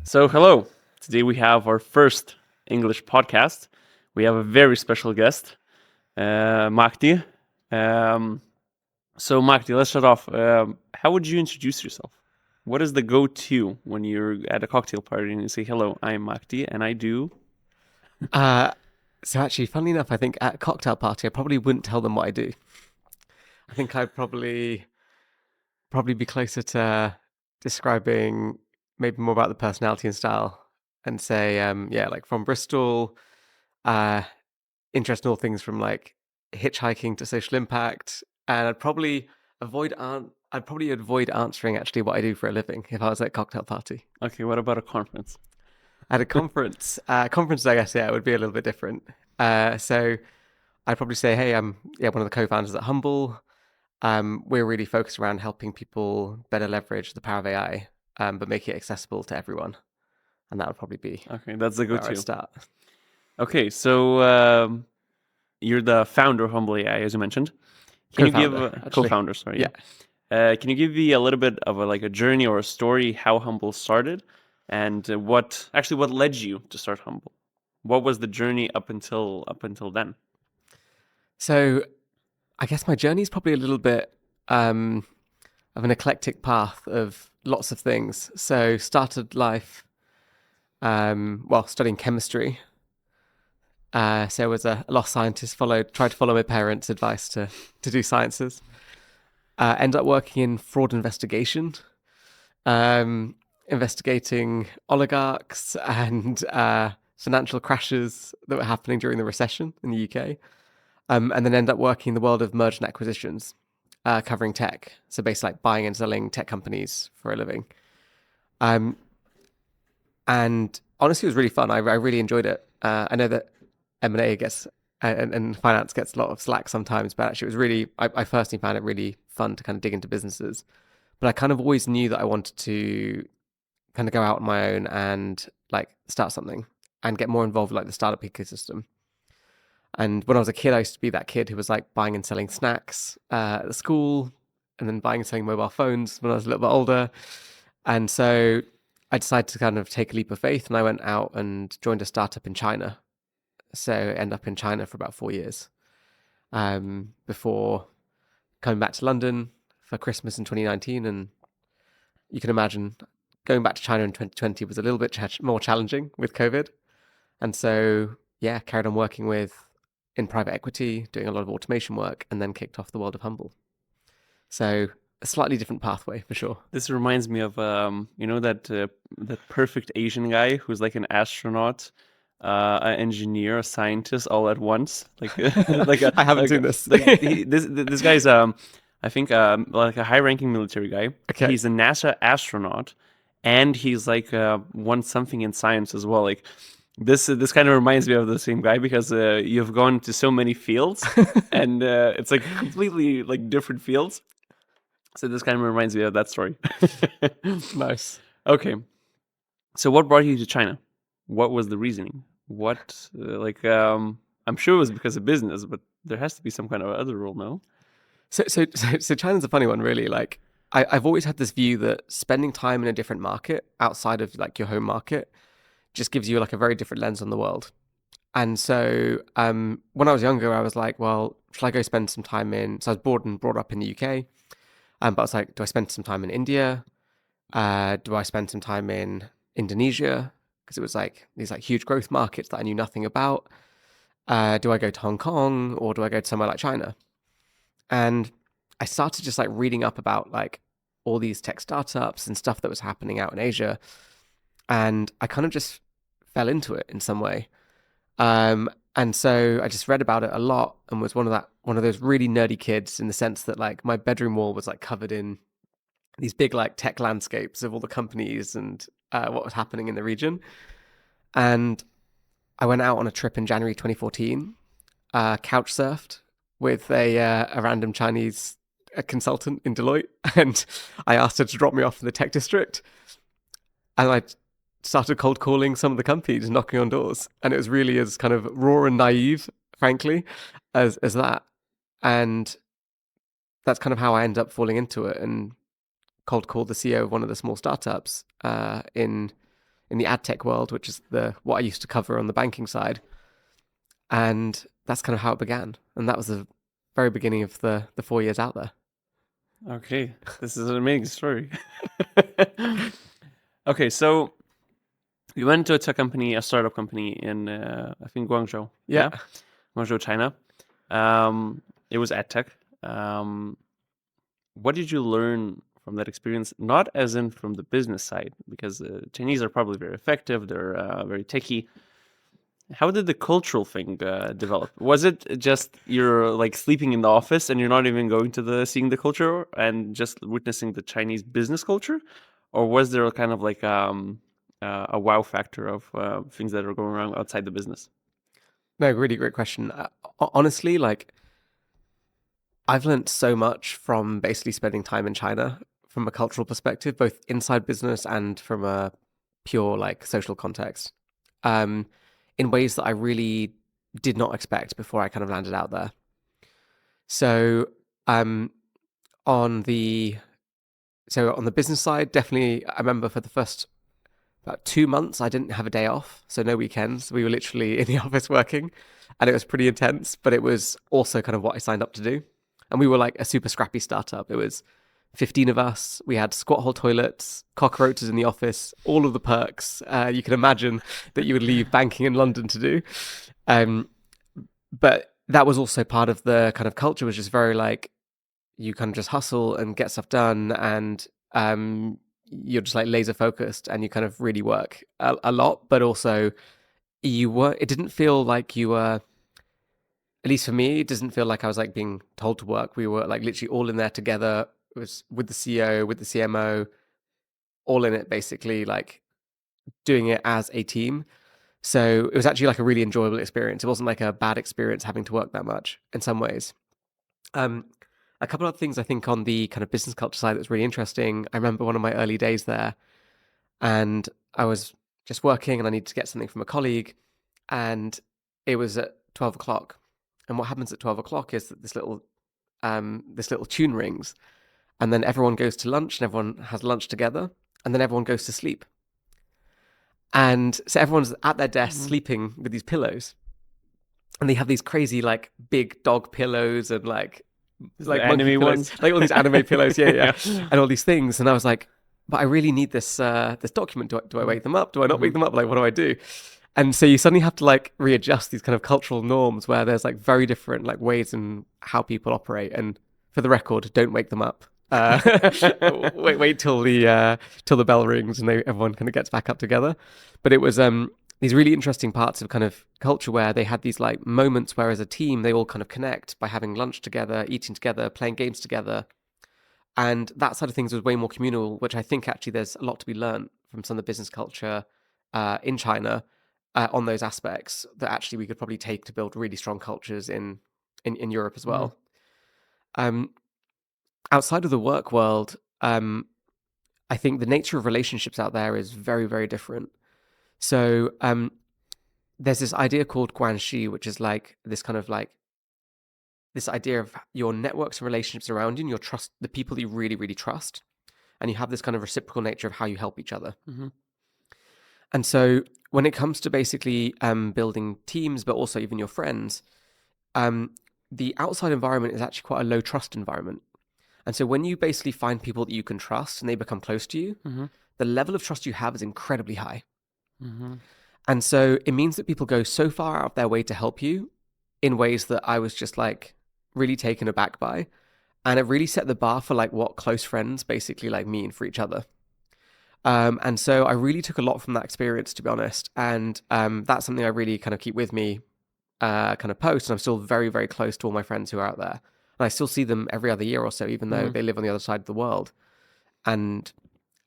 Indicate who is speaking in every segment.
Speaker 1: So, hello. Today we have our first English podcast. We have a very special guest, Mahdi. Um, Mahdi, let's start off. How would you introduce yourself? What is the go-to when you're at a cocktail party and you say, "Hello, I'm Mahdi, and I do"?
Speaker 2: Uh, so actually, funnily enough, I think at a cocktail party, I probably wouldn't tell them what I do. I think I'd probably be closer to describing maybe more about the personality and style, and say, yeah, like from Bristol, uh, interested in all things from like hitchhiking to social impact, and I'd probably avoid answering actually what I do for a living if I was at a cocktail party.
Speaker 1: Okay, what about a conference?
Speaker 2: At a conference, I guess, yeah, it would be a little bit different. So I'd probably say, hey, I'm one of the co-founders at Humble. We're really focused around helping people better leverage the power of AI, but make it accessible to everyone. And that would probably be
Speaker 1: Okay, that's the
Speaker 2: where I'd
Speaker 1: go-to.
Speaker 2: start.
Speaker 1: Okay, so you're the founder of Humble AI, as you mentioned. Can you give
Speaker 2: Co-founder, actually.
Speaker 1: co-founder? Sorry,
Speaker 2: Yeah.
Speaker 1: yeah. Can you give me a little bit of a journey or a story how Humble started, and what led you to start Humble? What was the journey up until then?
Speaker 2: So I guess my journey is probably a little bit of an eclectic path of lots of things. So started life studying chemistry. So I was a lost scientist, tried to follow my parents' advice to do sciences. Ended up working in fraud investigation, investigating oligarchs and financial crashes that were happening during the recession in the UK. And then end up working in the world of merger and acquisitions, covering tech. So basically like buying and selling tech companies for a living. And honestly, it was really fun. I really enjoyed it. I know that M&A gets and finance gets a lot of slack sometimes, but actually it was I personally found it really fun to kind of dig into businesses. But I kind of always knew that I wanted to kind of go out on my own and like start something and get more involved with like the startup ecosystem. And when I was a kid, I used to be that kid who was like buying and selling snacks at the school and then buying and selling mobile phones when I was a little bit older. And so I decided to kind of take a leap of faith and I went out and joined a startup in China. So I ended up in China for about 4 years before coming back to London for Christmas in 2019. And you can imagine going back to China in 2020 was a little bit more challenging with COVID. And so, yeah, carried on working in private equity, doing a lot of automation work, and then kicked off the world of Humble. So a slightly different pathway for sure.
Speaker 1: This reminds me of that perfect Asian guy who's like an astronaut, an engineer, a scientist all at once. Like like a
Speaker 2: I haven't seen this.
Speaker 1: this guy's I think like a high-ranking military guy.
Speaker 2: Okay.
Speaker 1: He's a NASA astronaut, and he's like won something in science as well. Like this kind of reminds me of the same guy because you've gone to so many fields, and it's like completely like different fields. So this kind of reminds me of that story.
Speaker 2: Nice.
Speaker 1: Okay. So what brought you to China? What was the reasoning? I'm sure it was because of business, but there has to be some kind of other rule, no?
Speaker 2: So China's a funny one, really. Like, I've always had this view that spending time in a different market outside of like your home market just gives you like a very different lens on the world. And so, when I was younger, I was like, well, shall I go spend some time in? So I was born and brought up in the UK, but I was like, do I spend some time in India? Do I spend some time in Indonesia? Because it was like these like huge growth markets that I knew nothing about. Do I go to Hong Kong or do I go to somewhere like China? And I started just like reading up about like all these tech startups and stuff that was happening out in Asia. And I kind of just fell into it in some way. And so I just read about it a lot and was one of those really nerdy kids in the sense that like my bedroom wall was like covered in these big like tech landscapes of all the companies and what was happening in the region. And I went out on a trip in January 2014, couch surfed with a random Chinese consultant in Deloitte, and I asked her to drop me off in the tech district. And I started cold calling some of the companies, knocking on doors, and it was really as kind of raw and naive, frankly, as that. And that's kind of how I ended up falling into it and cold called the CEO of one of the small startups in in the ad tech world, which is what I used to cover on the banking side. And that's kind of how it began. And that was the very beginning of the 4 years out there.
Speaker 1: Okay, this is an amazing story. Okay, so you went to a startup company in I think Guangzhou.
Speaker 2: Yeah.
Speaker 1: Guangzhou, China. It was ad tech. What did you learn from that experience? Not as in from the business side, because Chinese are probably very effective. They're very techy. How did the cultural thing develop? Was it just you're like sleeping in the office and you're not even going to seeing the culture and just witnessing the Chinese business culture, or was there kind of like a wow factor of things that are going wrong outside the business?
Speaker 2: No, really great question. Honestly, like I've learned so much from basically spending time in China from a cultural perspective, both inside business and from a pure like social context, in ways that I really did not expect before I kind of landed out there. So, on the business side, definitely, I remember for the first about 2 months, I didn't have a day off, so no weekends. We were literally in the office working, and it was pretty intense, but it was also kind of what I signed up to do. And we were like a super scrappy startup. It was 15 of us. We had squat hole toilets, cockroaches in the office, all of the perks you can imagine that you would leave banking in London to do. But that was also part of the kind of culture, was just very like, you kind of just hustle and get stuff done, and you're just like laser focused, and you kind of really work a lot, but also it didn't feel like you were, at least for me, it doesn't feel like I was like being told to work. We were like literally all in there together. It was with the CEO, with the CMO, all in it, basically like doing it as a team. So it was actually like a really enjoyable experience. It wasn't like a bad experience having to work that much in some ways. A couple of things I think on the kind of business culture side that's really interesting. I remember one of my early days there, and I was just working and I needed to get something from a colleague, and it was at 12 o'clock. And what happens at 12 o'clock is that this little tune rings, and then everyone goes to lunch and everyone has lunch together, and then everyone goes to sleep. And so everyone's at their desk sleeping with these pillows, and they have these crazy like big dog pillows and like monkey
Speaker 1: anime
Speaker 2: pillows,
Speaker 1: ones,
Speaker 2: like all these anime pillows, yeah, and all these things. And I was like, but I really need this document. Do I wake them up? Do I not wake them up? Like, what do I do? And so you suddenly have to like readjust these kind of cultural norms where there's like very different like ways in how people operate. And for the record, don't wake them up. Wait till the bell rings and everyone kind of gets back up together. But it was these really interesting parts of kind of culture where they had these like moments where as a team they all kind of connect by having lunch together, eating together, playing games together. And that side of things was way more communal, which I think actually there's a lot to be learned from some of the business culture in China on those aspects that actually we could probably take to build really strong cultures in Europe as well. Outside of the work world, I think the nature of relationships out there is very, very different. So there's this idea called guanxi, which is like this kind of like this idea of your networks and relationships around you, and your trust, the people that you really, really trust, and you have this kind of reciprocal nature of how you help each other. And so when it comes to basically building teams, but also even your friends, the outside environment is actually quite a low trust environment. And so when you basically find people that you can trust and they become close to you, the level of trust you have is incredibly high. And so it means that people go so far out of their way to help you in ways that I was just like really taken aback by. And it really set the bar for like what close friends basically like mean for each other. And so I really took a lot from that experience, to be honest. And that's something I really kind of keep with me kind of post. And I'm still very, very close to all my friends who are out there. And I still see them every other year or so, even though they live on the other side of the world. And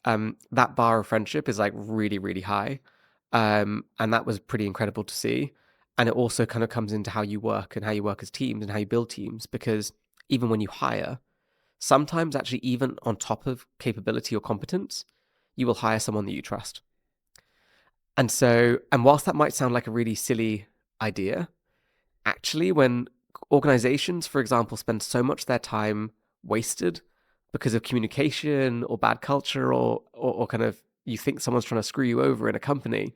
Speaker 2: that bar of friendship is like really, really high. And that was pretty incredible to see. And it also kind of comes into how you work and how you work as teams and how you build teams. Because even when you hire, sometimes actually even on top of capability or competence, you will hire someone that you trust. And whilst that might sound like a really silly idea, actually when organizations, for example, spend so much of their time wasted because of communication or bad culture or kind of you think someone's trying to screw you over in a company,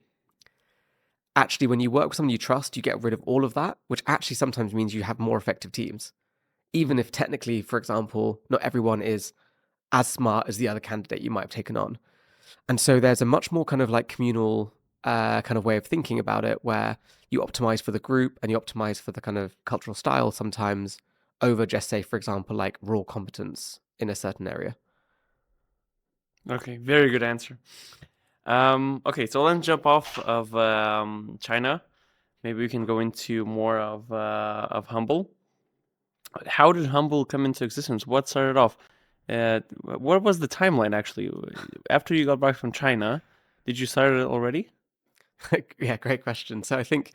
Speaker 2: actually, when you work with someone you trust, you get rid of all of that, which actually sometimes means you have more effective teams. Even if technically, for example, not everyone is as smart as the other candidate you might have taken on. And so there's a much more kind of like communal kind of way of thinking about it, where you optimize for the group and you optimize for the kind of cultural style sometimes over just, say, for example, like raw competence in a certain area.
Speaker 1: Okay, very good answer. Okay, so let's jump off of China. Maybe we can go into more of Humble. How did Humble come into existence? What started off? What was the timeline actually? After you got back from China, did you start it already?
Speaker 2: Yeah, great question. So I think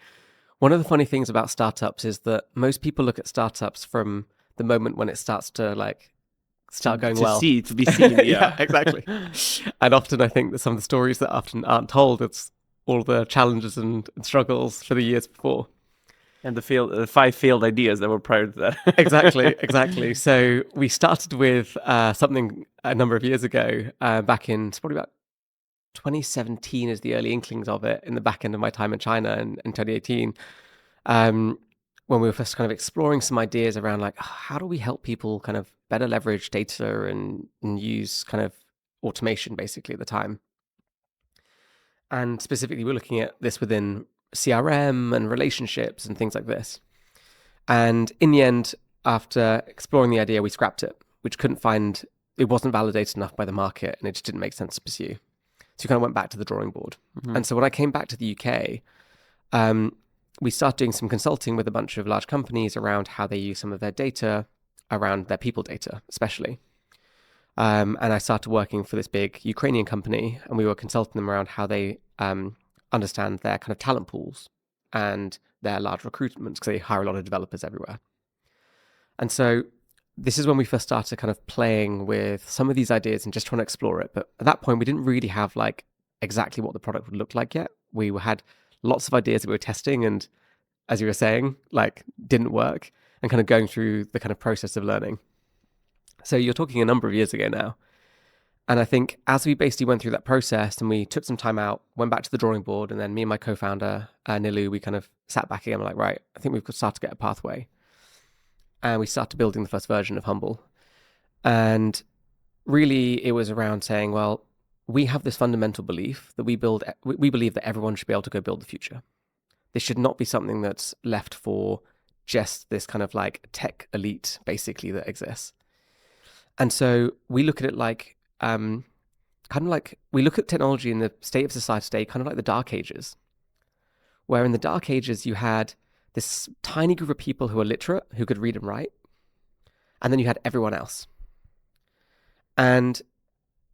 Speaker 2: one of the funny things about startups is that most people look at startups from the moment when it starts to like start going well.
Speaker 1: To be seen, yeah.
Speaker 2: Yeah, exactly. And often I think that some of the stories that often aren't told, it's all the challenges and struggles for the years before.
Speaker 1: And the 5 failed ideas that were prior to that.
Speaker 2: Exactly. So we started with something a number of years ago, back in, it's probably about 2017 is the early inklings of it, in the back end of my time in China in 2018, when we were first kind of exploring some ideas around like, how do we help people kind of better leverage data and use kind of automation basically at the time. And specifically, we're looking at this within CRM and relationships and things like this. And in the end, after exploring the idea, we scrapped it, which it wasn't validated enough by the market and it just didn't make sense to pursue. So we kind of went back to the drawing board. Mm-hmm. And so when I came back to the UK, we started doing some consulting with a bunch of large companies around how they use some of their data, around their people data, especially. And I started working for this big Ukrainian company, and we were consulting them around how they understand their kind of talent pools and their large recruitments, because they hire a lot of developers everywhere. And so this is when we first started kind of playing with some of these ideas and just trying to explore it. But at that point, we didn't really have like exactly what the product would look like yet. We had lots of ideas that we were testing, and as you were saying, like didn't work, and kind of going through the kind of process of learning. So you're talking a number of years ago now. And I think as we basically went through that process and we took some time out, went back to the drawing board, and then me and my co-founder, Nilu, we kind of sat back again. We're like, right, I think we've started to get a pathway. And we started building the first version of Humble. And really it was around saying, well, we have this fundamental belief that we believe that everyone should be able to go build the future. This should not be something that's left for just this kind of like tech elite, basically, that exists. And so we look at it like, we look at technology in the state of society today, kind of like the Dark Ages, where in the Dark Ages you had this tiny group of people who were literate, who could read and write, and then you had everyone else. And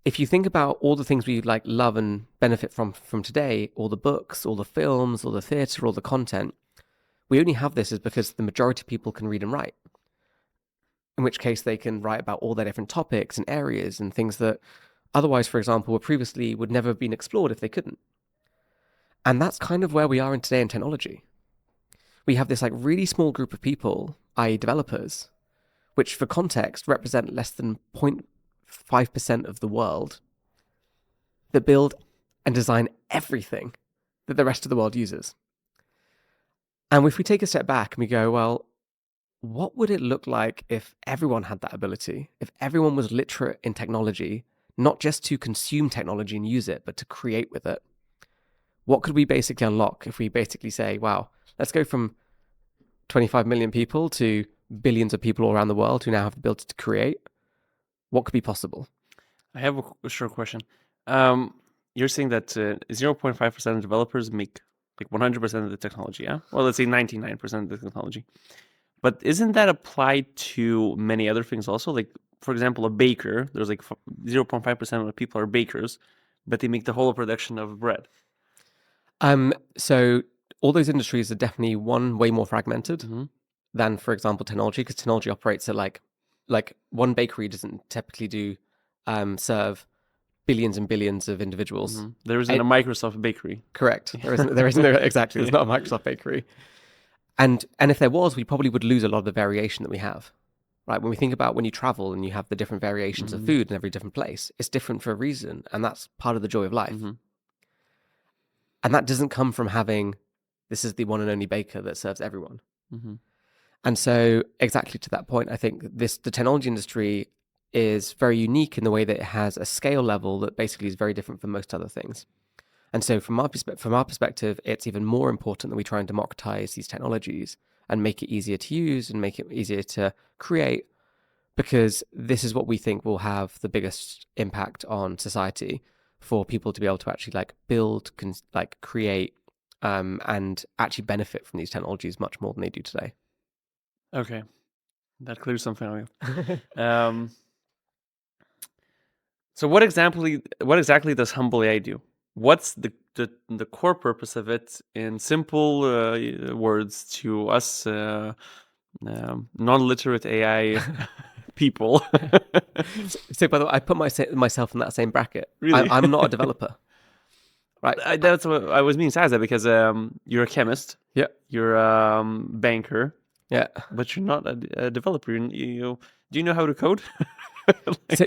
Speaker 2: if you think about all the things we like love and benefit from today, all the books, all the films, all the theatre, all the content, we only have this is because the majority of people can read and write. In which case they can write about all their different topics and areas and things that otherwise, for example, would never have been explored if they couldn't. And that's kind of where we are in today in technology. We have this like really small group of people, i.e. developers, which for context represent less than 0.5% of the world, that build and design everything that the rest of the world uses. And if we take a step back and we go, well, what would it look like if everyone had that ability? If everyone was literate in technology, not just to consume technology and use it, but to create with it? What could we basically unlock if we basically say, wow, let's go from 25 million people to billions of people all around the world who now have the ability to create? What could be possible?
Speaker 1: I have a short question. You're saying that 0.5% of developers make like 100% of the technology, yeah? Well, let's say 99% of the technology. But isn't that applied to many other things also? Like, for example, a baker, there's like 0.5% of the people are bakers, but they make the whole production of bread.
Speaker 2: So all those industries are definitely way more fragmented than, for example, technology, because technology operates at like one bakery doesn't typically serve billions and billions of individuals.
Speaker 1: There isn't a Microsoft bakery.
Speaker 2: Correct. There isn't exactly. There's not a Microsoft bakery. And if there was, we probably would lose a lot of the variation that we have. right? When we think about when you travel and you have the different variations of food in every different place, it's different for a reason. And that's part of the joy of life. And that doesn't come from having, this is the one and only baker that serves everyone. And so exactly to that point, I think the technology industry is very unique in the way that it has a scale level that basically is very different from most other things. And so from our perspective, it's even more important that we try and democratize these technologies and make it easier to use and make it easier to create, because this is what we think will have the biggest impact on society, for people to be able to actually like build, create, and actually benefit from these technologies much more than they do today.
Speaker 1: Okay, that clears something up. So what exactly does Humble AI do? What's the core purpose of it in simple words to us non-literate AI people?
Speaker 2: So by the way, I put myself in that same bracket.
Speaker 1: Really?
Speaker 2: I'm not a developer, right?
Speaker 1: That's what I was being sad at, because you're a chemist.
Speaker 2: Yeah.
Speaker 1: You're a banker.
Speaker 2: Yeah.
Speaker 1: But you're not a developer. Do you know how to code?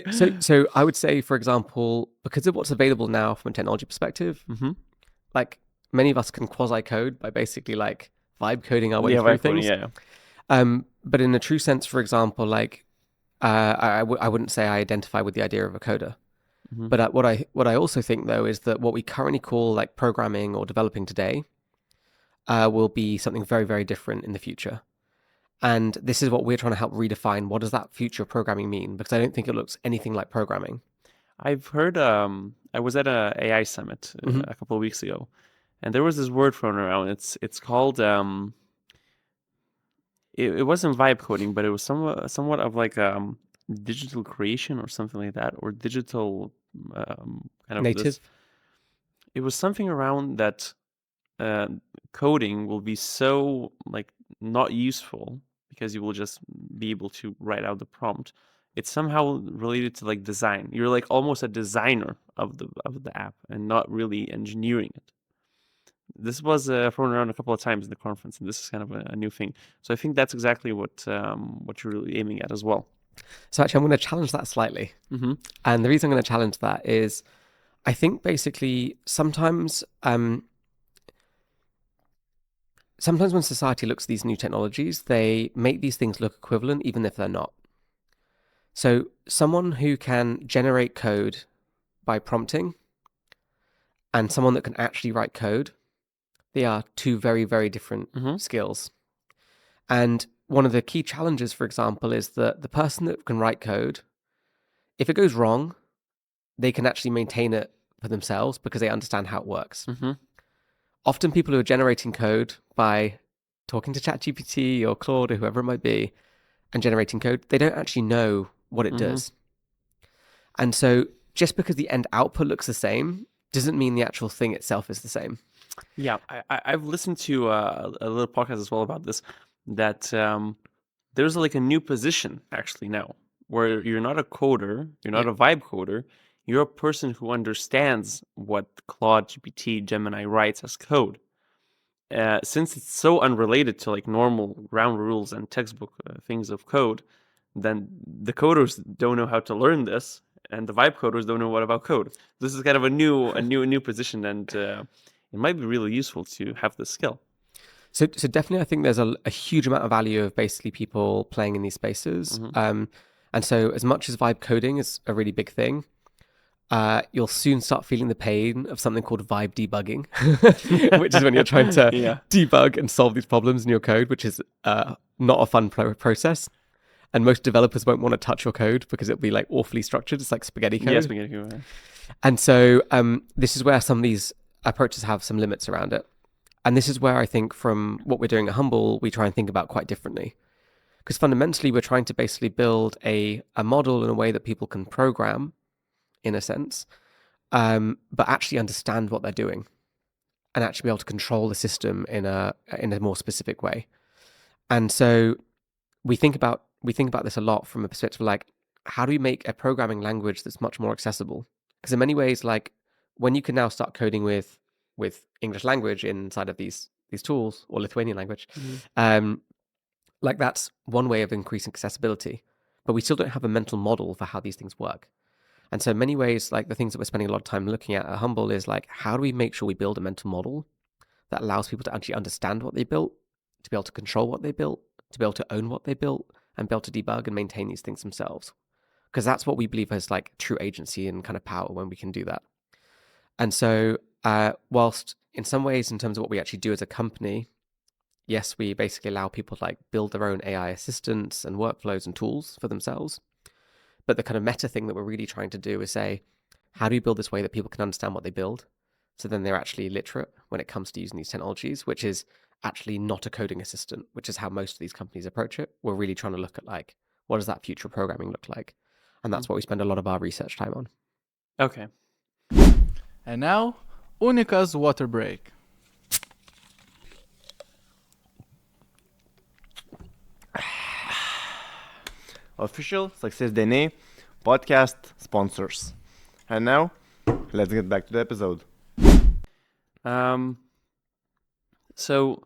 Speaker 2: So I would say, for example, because of what's available now from a technology perspective, like many of us can quasi code by basically like vibe coding our way through things. But in a true sense, for example, like I wouldn't say I identify with the idea of a coder. But what I also think though is that what we currently call like programming or developing today will be something very, very different in the future. And this is what we're trying to help redefine. What does that future of programming mean? Because I don't think it looks anything like programming.
Speaker 1: I've heard, I was at a AI summit a couple of weeks ago, and there was this word thrown around. It's called, it wasn't vibe coding, but it was somewhat of like digital creation or something like that, or digital kind of
Speaker 2: native.
Speaker 1: It was something around that coding will be so like not useful because you will just be able to write out the prompt. It's somehow related to like design. You're like almost a designer of the app and not really engineering it. This was thrown around a couple of times in the conference, and this is kind of a new thing. So I think that's exactly what you're really aiming at as well.
Speaker 2: So actually, I'm going to challenge that slightly. And the reason I'm going to challenge that is, I think basically sometimes when society looks at these new technologies, they make these things look equivalent, even if they're not. So someone who can generate code by prompting and someone that can actually write code, they are two very, very different skills. And one of the key challenges, for example, is that the person that can write code, if it goes wrong, they can actually maintain it for themselves because they understand how it works. Often people who are generating code by talking to ChatGPT or Claude or whoever it might be and generating code, they don't actually know what it does. And so just because the end output looks the same doesn't mean the actual thing itself is the same.
Speaker 1: Yeah, I've listened to a little podcast as well about this, that there's like a new position actually now where you're not a coder, you're not a vibe coder, you're a person who understands what Claude, GPT, Gemini writes as code. Since it's so unrelated to like normal ground rules and textbook things of code, then the coders don't know how to learn this, and the vibe coders don't know what about code. This is kind of a new position, and it might be really useful to have this skill.
Speaker 2: So definitely, I think there's a huge amount of value of basically people playing in these spaces. And so as much as vibe coding is a really big thing, you'll soon start feeling the pain of something called vibe debugging, which is when you're trying to debug and solve these problems in your code, which is not a fun process. And most developers won't want to touch your code because it'll be like awfully structured. It's like spaghetti code.
Speaker 1: Yeah, spaghetti code.
Speaker 2: And so this is where some of these approaches have some limits around it. And this is where I think from what we're doing at Humble, we try and think about quite differently. Because fundamentally, we're trying to basically build a model in a way that people can program, in a sense, but actually understand what they're doing and actually be able to control the system in a more specific way. And so we think about this a lot from a perspective of like, how do we make a programming language that's much more accessible? Because in many ways, like when you can now start coding with English language inside of these tools, or Lithuanian language, like that's one way of increasing accessibility. but we still don't have a mental model for how these things work. And so in many ways, like the things that we're spending a lot of time looking at Humble is like, how do we make sure we build a mental model that allows people to actually understand what they built, to be able to control what they built, to be able to own what they built, and be able to debug and maintain these things themselves. Because that's what we believe has like true agency and kind of power when we can do that. And so whilst in some ways, in terms of what we actually do as a company, yes, we basically allow people to like build their own AI assistants and workflows and tools for themselves. But the kind of meta thing that we're really trying to do is say, how do we build this way that people can understand what they build? So then they're actually literate when it comes to using these technologies, which is actually not a coding assistant, which is how most of these companies approach it. We're really trying to look at like, what does that future programming look like? And that's what we spend a lot of our research time on.
Speaker 1: Okay.
Speaker 3: And now, UNIQA's water break.
Speaker 4: Official Success DNA podcast sponsors. And now, let's get back to the episode.
Speaker 1: So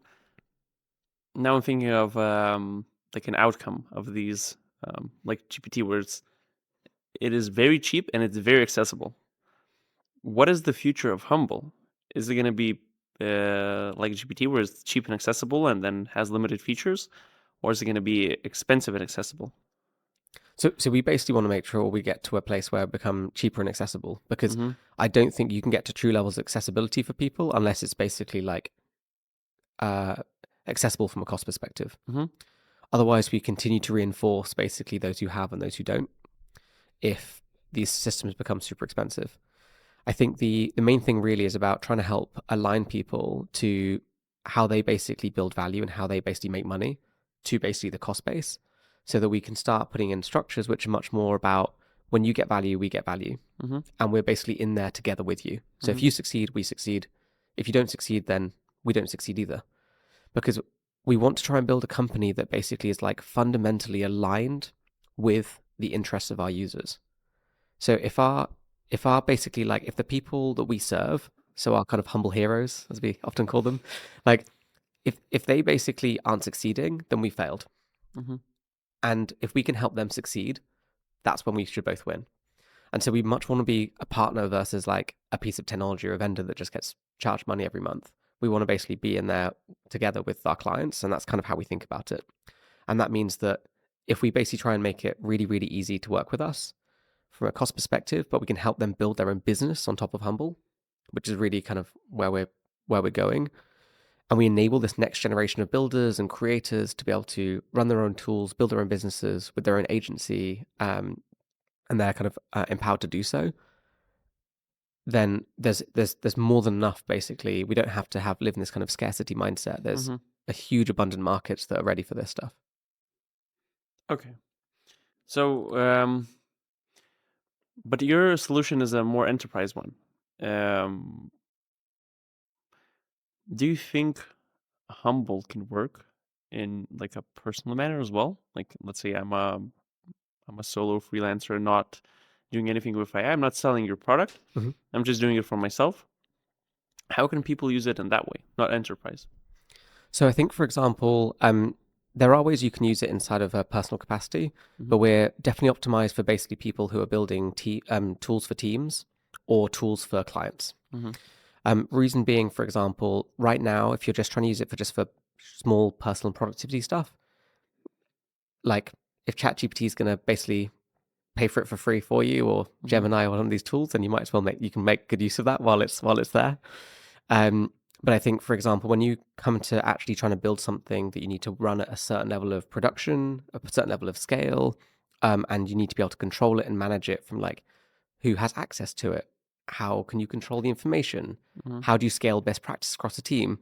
Speaker 1: now I'm thinking of like an outcome of these like GPT, where it is very cheap and it's very accessible. What is the future of Humble? Is it going to be like GPT, where it's cheap and accessible and then has limited features, or is it going to be expensive and accessible?
Speaker 2: So we basically want to make sure we get to a place where it become cheaper and accessible, because I don't think you can get to true levels of accessibility for people unless it's basically like accessible from a cost perspective. Otherwise, we continue to reinforce basically those who have and those who don't if these systems become super expensive. I think the main thing really is about trying to help align people to how they basically build value and how they basically make money to basically the cost base, so that we can start putting in structures which are much more about when you get value, we get value. And we're basically in there together with you. So if you succeed, we succeed. If you don't succeed, then we don't succeed either. Because we want to try and build a company that basically is like fundamentally aligned with the interests of our users. So if our basically like if the people that we serve, so our kind of humble heroes, as we often call them, like if they basically aren't succeeding, then we failed. And if we can help them succeed, that's when we should both win. And so we much want to be a partner versus like a piece of technology or a vendor that just gets charged money every month. We want to basically be in there together with our clients, and that's kind of how we think about it. And that means that if we basically try and make it really, really easy to work with us from a cost perspective, but we can help them build their own business on top of Humble, which is really kind of where we're going. And we enable this next generation of builders and creators to be able to run their own tools, build their own businesses with their own agency, and they're kind of empowered to do so. Then there's more than enough. Basically, we don't have to live in this kind of scarcity mindset. There's a huge abundant markets that are ready for this stuff.
Speaker 1: Okay. So, but your solution is a more enterprise one. Do you think Humble can work in like a personal manner as well? Like, let's say I'm a solo freelancer, not doing anything with AI. I'm not selling your product. I'm just doing it for myself. How can people use it in that way, not enterprise?
Speaker 2: So I think, for example, there are ways you can use it inside of a personal capacity, but we're definitely optimized for basically people who are building tools for teams or tools for clients. Reason being, for example, right now, if you're just trying to use it for small personal productivity stuff, like if ChatGPT is going to basically pay for it for free for you, or Gemini or one of these tools, then you might as well make good use of that while it's there. But I think, for example, when you come to actually trying to build something that you need to run at a certain level of production, a certain level of scale, and you need to be able to control it and manage it from like who has access to it, how can you control the information, how do you scale best practice across a team?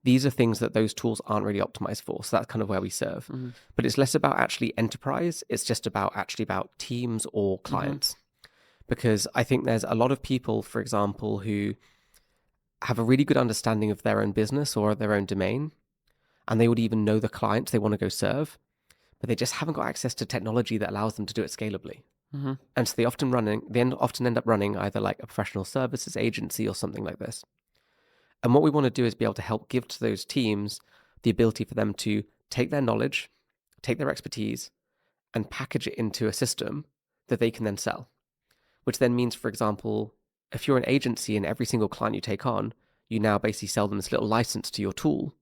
Speaker 2: These are things that those tools aren't really optimized for. So that's kind of where we serve. But it's less about actually enterprise. It's just about teams or clients. Because I think there's a lot of people, for example, who have a really good understanding of their own business or their own domain, and they would even know the clients they want to go serve, but they just haven't got access to technology that allows them to do it scalably. And so they often end up running either like a professional services agency or something like this. And what we want to do is be able to help give to those teams the ability for them to take their knowledge, take their expertise, and package it into a system that they can then sell, which then means, for example, if you're an agency and every single client you take on, you now basically sell them this little license to your tool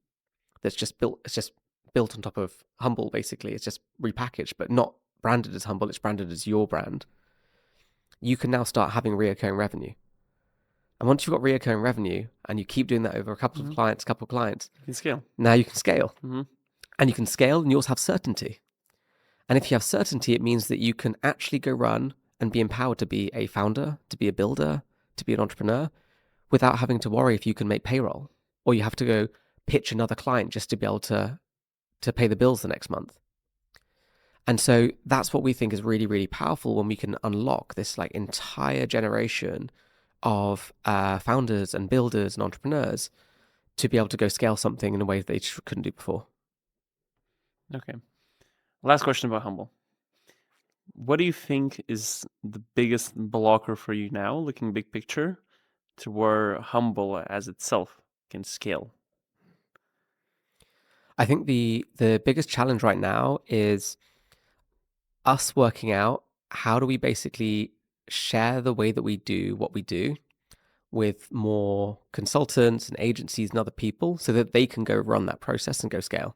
Speaker 2: that's just built, it's just built on top of Humble, basically. It's just repackaged, but not branded as Humble, it's branded as your brand. You can now start having reoccurring revenue. And once you've got reoccurring revenue and you keep doing that over a couple of clients,
Speaker 1: You can scale.
Speaker 2: now you can scale.
Speaker 1: Mm-hmm.
Speaker 2: And you can scale and you also have certainty. And if you have certainty, it means that you can actually go run and be empowered to be a founder, to be a builder, to be an entrepreneur without having to worry if you can make payroll or you have to go pitch another client just to be able to pay the bills the next month. And so that's what we think is really, really powerful when we can unlock this like entire generation of founders and builders and entrepreneurs to be able to go scale something in a way that they just couldn't do before.
Speaker 1: Okay. Last question about Humble. What do you think is the biggest blocker for you now, looking big picture, to where Humble as itself can scale?
Speaker 2: I think the biggest challenge right now is us working out how do we basically share the way that we do what we do with more consultants and agencies and other people so that they can go run that process and go scale.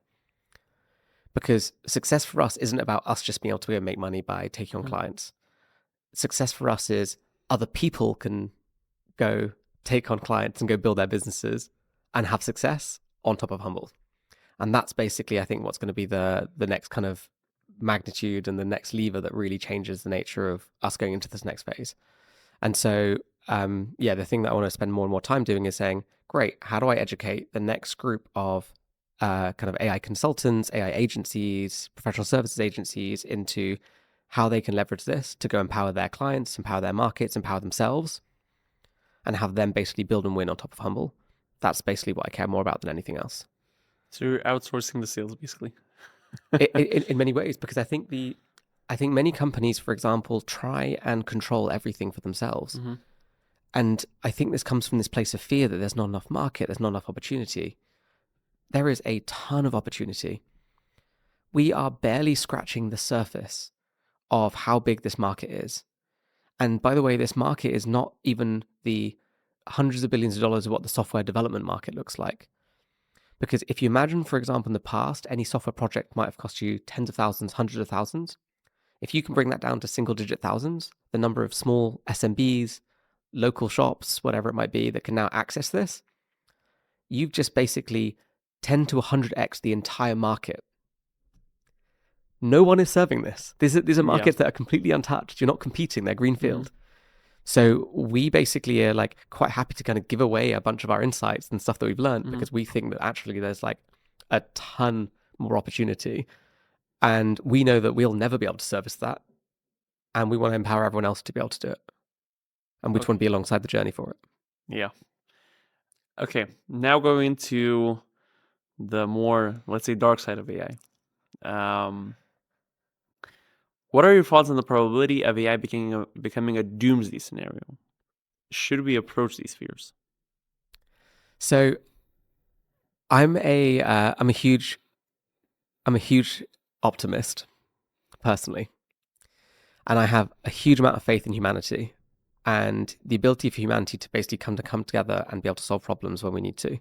Speaker 2: Because success for us isn't about us just being able to go make money by taking on clients. Success for us is other people can go take on clients and go build their businesses and have success on top of Humble. And that's basically, I think, what's going to be the next kind of magnitude and the next lever that really changes the nature of us going into this next phase. And so, the thing that I want to spend more and more time doing is saying, great, how do I educate the next group of kind of AI consultants, AI agencies, professional services agencies into how they can leverage this to go empower their clients, empower their markets, empower themselves, and have them basically build and win on top of Humble. That's basically what I care more about than anything else.
Speaker 1: So you're outsourcing the sales, basically.
Speaker 2: in many ways, because I think many companies, for example, try and control everything for themselves.
Speaker 1: Mm-hmm.
Speaker 2: And I think this comes from this place of fear that there's not enough market, there's not enough opportunity. There is a ton of opportunity. We are barely scratching the surface of how big this market is. And by the way, this market is not even the hundreds of billions of dollars of what the software development market looks like. Because if you imagine, for example, in the past, any software project might have cost you tens of thousands, hundreds of thousands. If you can bring that down to single-digit thousands, the number of small SMBs, local shops, whatever it might be, that can now access this, you've just basically 10 to 100x the entire market. No one is serving this. These are markets that are completely untouched. You're not competing, they're greenfield. So we basically are like quite happy to kind of give away a bunch of our insights and stuff that we've learned because we think that actually there's like a ton more opportunity. And we know that we'll never be able to service that. And we want to empower everyone else to be able to do it. And we just want to be alongside the journey for it.
Speaker 1: Yeah. Okay. Now going into the more, let's say, dark side of AI. What are your thoughts on the probability of AI becoming a doomsday scenario? Should we approach these fears?
Speaker 2: So I'm a huge optimist personally, and I have a huge amount of faith in humanity and the ability for humanity to basically come together and be able to solve problems when we need to.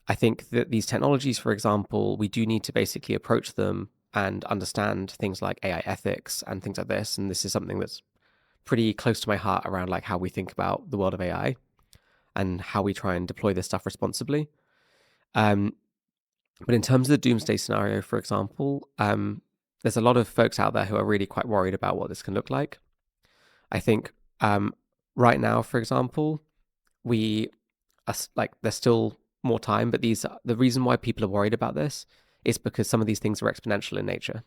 Speaker 2: I think that these technologies, for example, we do need to basically approach them and understand things like AI ethics and things like this. And this is something that's pretty close to my heart around like how we think about the world of AI and how we try and deploy this stuff responsibly. But in terms of the doomsday scenario, for example, there's a lot of folks out there who are really quite worried about what this can look like. I think right now, for example, we are like there's still more time, but the reason why people are worried about this is because some of these things are exponential in nature,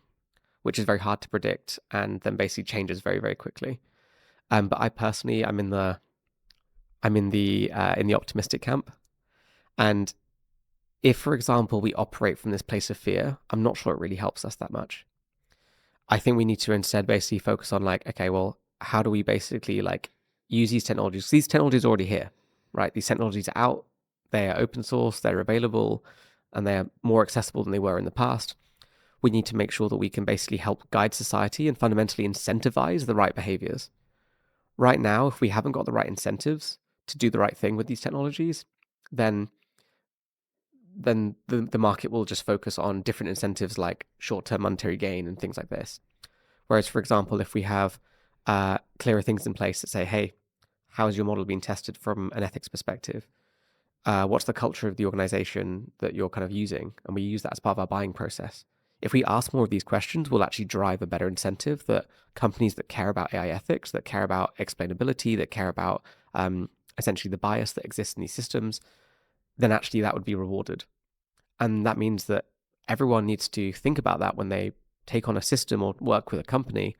Speaker 2: which is very hard to predict and then basically changes very, very quickly. But I personally, I'm in the optimistic camp. And if, for example, we operate from this place of fear, I'm not sure it really helps us that much. I think we need to instead basically focus on like, okay, well, how do we basically like use these technologies? These technologies are already here, right? These technologies are out, they are open source, they're available, and they are more accessible than they were in the past. we need to make sure that we can basically help guide society and fundamentally incentivize the right behaviors. Right now, if we haven't got the right incentives to do the right thing with these technologies, then the market will just focus on different incentives like short-term monetary gain and things like this. Whereas, for example, if we have clearer things in place that say, hey, how is your model being tested from an ethics perspective? What's the culture of the organization that you're kind of using? And we use that as part of our buying process. If we ask more of these questions, we'll actually drive a better incentive that companies that care about AI ethics, that care about explainability, that care about essentially the bias that exists in these systems, then actually that would be rewarded. And that means that everyone needs to think about that when they take on a system or work with a company.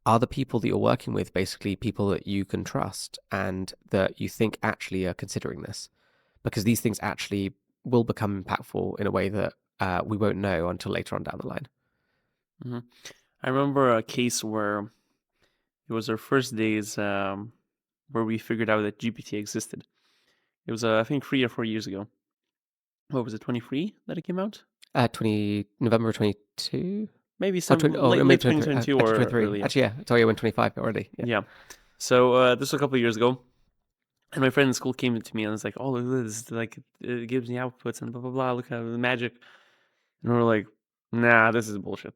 Speaker 2: Are the people that you're working with basically people that you can trust and that you think actually are considering this? Because these things actually will become impactful in a way that we won't know until later on down the line.
Speaker 1: Mm-hmm. I remember a case where it was our first days where we figured out that GPT existed. It was, I think, 3 or 4 years ago. What was it, 23 that it came out?
Speaker 2: November 22?
Speaker 1: Maybe some
Speaker 2: maybe
Speaker 1: late
Speaker 2: 23,
Speaker 1: 2022 or
Speaker 2: 23.
Speaker 1: early.
Speaker 2: Actually, yeah, it's already went 25 already.
Speaker 1: Yeah. So this was a couple of years ago. And my friend in school came to me and was like, "Oh, look at this! Like, it gives me outputs and blah blah blah. Look at the magic." And we were like, "Nah, this is bullshit."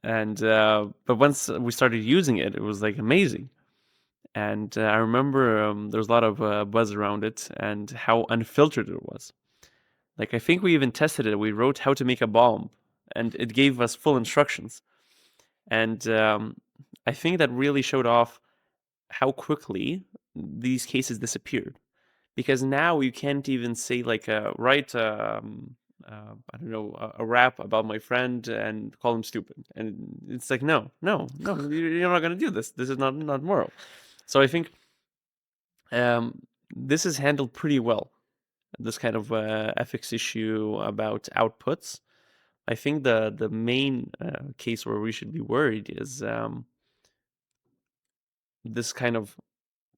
Speaker 1: And but once we started using it, it was like amazing. And I remember there was a lot of buzz around it and how unfiltered it was. Like, I think we even tested it. We wrote how to make a bomb, and it gave us full instructions. And I think that really showed off how quickly these cases disappeared. Because now you can't even say like write I don't know a rap about my friend and call him stupid, and it's like no, you're not gonna do this. This is not moral. So I think this is handled pretty well. This kind of ethics issue about outputs. I think the main case where we should be worried is this kind of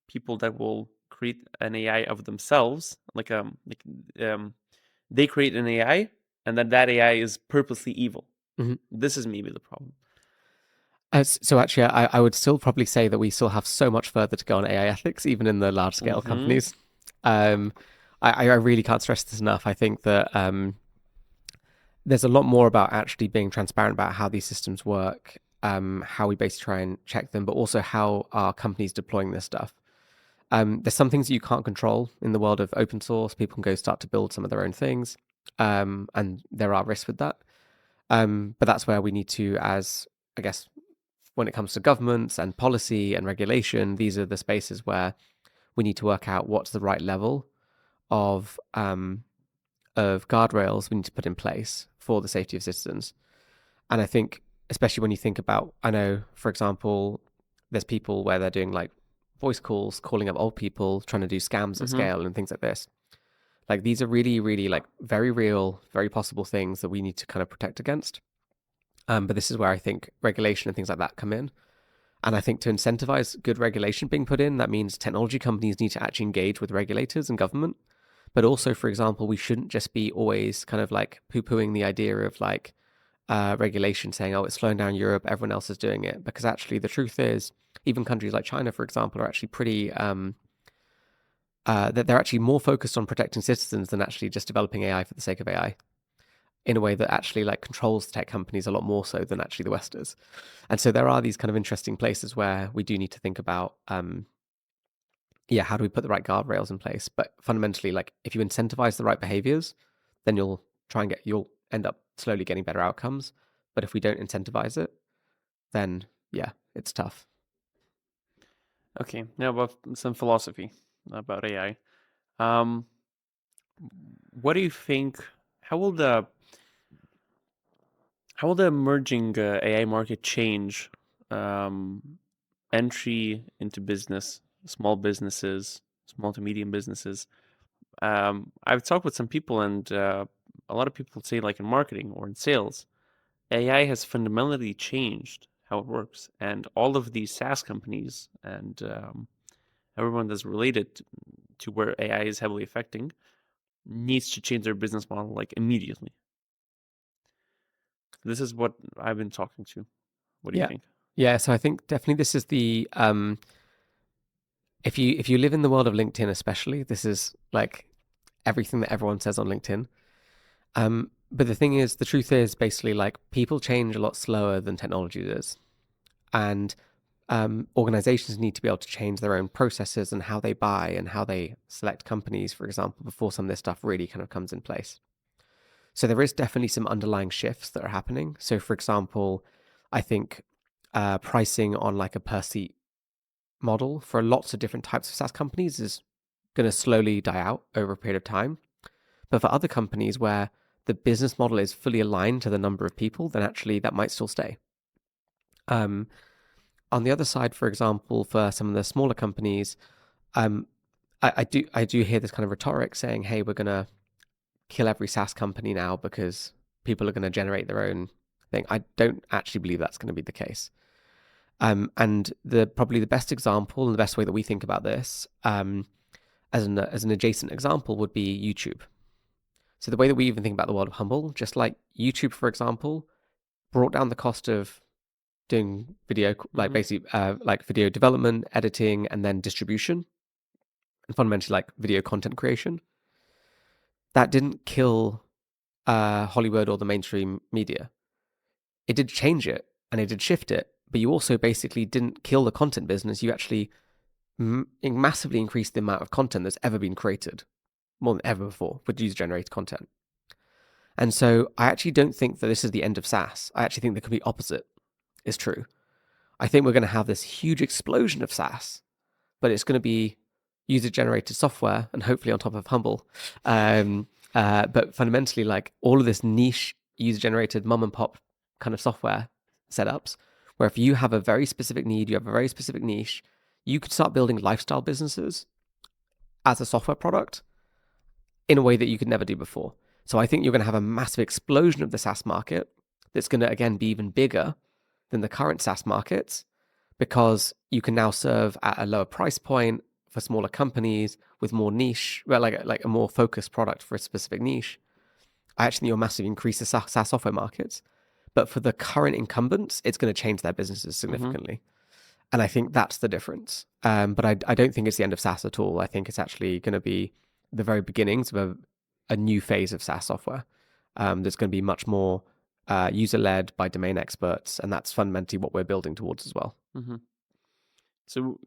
Speaker 1: people that will create an AI of themselves, like they create an AI, and then that AI is purposely evil.
Speaker 2: Mhm.
Speaker 1: This is maybe the problem.
Speaker 2: So actually, I would still probably say that we still have so much further to go on AI ethics, even in the large scale
Speaker 1: Mhm.
Speaker 2: companies. I really can't stress this enough. I think that there's a lot more about actually being transparent about how these systems work, how we basically try and check them, but also how our companies deploying this stuff. There's some things that you can't control in the world of open source. People can go start to build some of their own things, and there are risks with that. But that's where we need to, as I guess, when it comes to governments and policy and regulation, these are the spaces where we need to work out what's the right level of guardrails we need to put in place for the safety of citizens. And I think, especially when you think about, I know, for example, there's people where they're doing like voice calls, calling up old people, trying to do scams at
Speaker 1: Mhm.
Speaker 2: scale and things like this. Like these are really, really like very real, very possible things that we need to kind of protect against. But this is where I think regulation and things like that come in. And I think to incentivize good regulation being put in, that means technology companies need to actually engage with regulators and government. But also, for example, we shouldn't just be always kind of like poo-pooing the idea of like regulation, saying, oh, it's slowing down Europe, everyone else is doing it. Because actually, the truth is, even countries like China, for example, are actually pretty, that they're actually more focused on protecting citizens than actually just developing AI for the sake of AI, in a way that actually like controls tech companies a lot more so than actually the West is. And so there are these kind of interesting places where we do need to think about, how do we put the right guardrails in place? But fundamentally, like if you incentivize the right behaviors, then you'll end up slowly getting better outcomes. But if we don't incentivize it, then yeah, it's tough.
Speaker 1: Okay, now about some philosophy about AI. Um, what do you think? How will the emerging AI market change entry into business, small businesses, small to medium businesses? I've talked with some people, and a lot of people say, like in marketing or in sales, AI has fundamentally changed how it works, and all of these SaaS companies and everyone that's related to where AI is heavily affecting needs to change their business model like immediately. This is what I've been talking to. What do you
Speaker 2: Yeah.
Speaker 1: think?
Speaker 2: Yeah, so I think definitely this is the if you live in the world of LinkedIn especially, this is like everything that everyone says on LinkedIn. But the thing is, the truth is basically like people change a lot slower than technology does. And organizations need to be able to change their own processes and how they buy and how they select companies, for example, before some of this stuff really kind of comes in place. So there is definitely some underlying shifts that are happening. So for example, I think pricing on like a per seat model for lots of different types of SaaS companies is going to slowly die out over a period of time. But for other companies where the business model is fully aligned to the number of people, then actually that might still stay. On the other side, for example, for some of the smaller companies, I do hear this kind of rhetoric saying, "Hey, we're gonna kill every SaaS company now because people are going to generate their own thing." I don't actually believe that's going to be the case. And probably the best example and the best way that we think about this, as an adjacent example, would be YouTube. So the way that we even think about the world of Humble, just like YouTube, for example, brought down the cost of doing video, like basically like video development, editing, and then distribution, and fundamentally like video content creation. That didn't kill Hollywood or the mainstream media. It did change it and it did shift it, but you also basically didn't kill the content business. You actually massively increased the amount of content that's ever been created, more than ever before, with user-generated content. And so I actually don't think that this is the end of SaaS. I actually think the complete opposite is true. I think we're going to have this huge explosion of SaaS, but it's going to be user-generated software and hopefully on top of Humble. But fundamentally, like all of this niche user-generated mom and pop kind of software setups, where if you have a very specific need, you have a very specific niche, you could start building lifestyle businesses as a software product in a way that you could never do before. So I think you're going to have a massive explosion of the SaaS market that's going to, again, be even bigger than the current SaaS markets, because you can now serve at a lower price point for smaller companies with more niche, well, like a more focused product for a specific niche. I actually think you'll massively increase the SaaS software markets. But for the current incumbents, it's going to change their businesses significantly. And I think that's the difference. But I don't think it's the end of SaaS at all. I think it's actually going to be the very beginnings of a new phase of SaaS software that's going to be much more user-led by domain experts. And that's fundamentally what we're building towards as well.
Speaker 1: Mm-hmm. So